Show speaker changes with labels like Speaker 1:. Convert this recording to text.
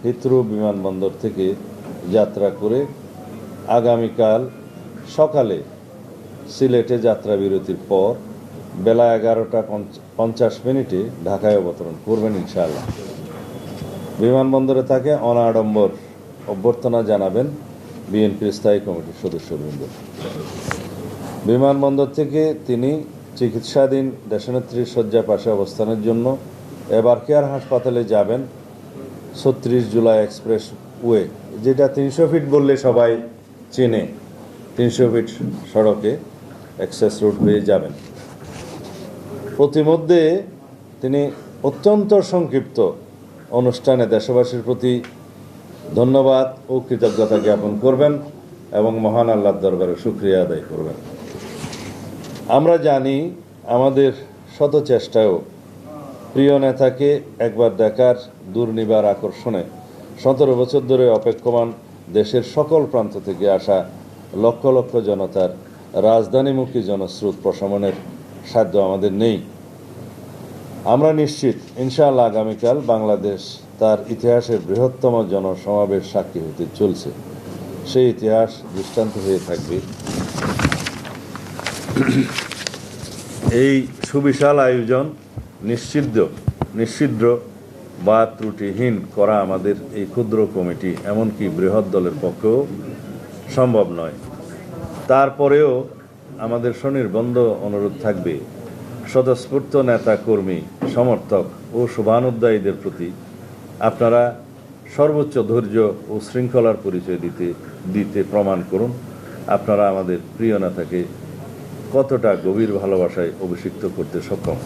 Speaker 1: Heathrow বিমানবন্দর থেকে যাত্রা করে আগামীকাল সকালে সিলেটে যাত্রা বিরতির পর বেলা 11:50 ঢাকায় অবতরণ করবেন ইনশাআল্লাহ। বিমানবন্দরে তাকে অনাড়ম্বর অভ্যর্থনা জানাবেন বিএনপির স্থায়ী কমিটির সদস্যবৃন্দ। বিমানবন্দর থেকে তিনি চিকিৎসাধীন দেশনেত্রীর শয্যা পাশে অবস্থানের জন্য এবারকেয়ার হাসপাতালে যাবেন 36 জুলাই এক্সপ্রেস ওয়ে, যেটা 300 ফিট বললে সবাই চেনে। 300 ফিট সড়কে অ্যাক্সেস রোড হয়ে যাবেন। প্রতিমধ্যে তিনি অত্যন্ত সংক্ষিপ্ত অনুষ্ঠানে দেশবাসীর প্রতি ধন্যবাদ ও কৃতজ্ঞতা জ্ঞাপন করবেন এবং মহান আল্লাহর দরবারে শুকরিয়া আদায় করবেন। আমরা জানি আমাদের শত চেষ্টায়ও প্রিয় নেতাকে একবার দেখার দুর্নিবার আকর্ষণে 17 বছর ধরে অপেক্ষমান দেশের সকল প্রান্ত থেকে আসা লক্ষ লক্ষ জনতার রাজধানীমুখী জনস্রোত প্রশমনের সাধ্য আমাদের নেই। আমরা নিশ্চিত ইনশাআল্লাহ আগামীকাল বাংলাদেশ তার ইতিহাসের বৃহত্তম জনসমাবেশ সাক্ষী হতে চলছে। সেই ইতিহাস দৃষ্টান্ত হয়ে থাকবে এই সুবিশাল আয়োজন নিশ্চিদ্র বা ত্রুটিহীন করা আমাদের এই ক্ষুদ্র কমিটি এমনকি বৃহৎ দলের পক্ষেও সম্ভব নয়। তারপরেও আমাদের স্বনির্বন্ধ অনুরোধ থাকবে স্বতঃস্ফূর্ত নেতা কর্মী সমর্থক ও শুভানুধ্যায়ীদের প্রতি আপনারা সর্বোচ্চ ধৈর্য ও শৃঙ্খলার পরিচয় দিতে প্রমাণ করুন আপনারা আমাদের প্রিয় নেতাকে কতটা গভীর ভালোবাসায় অভিষিক্ত করতে সক্ষম।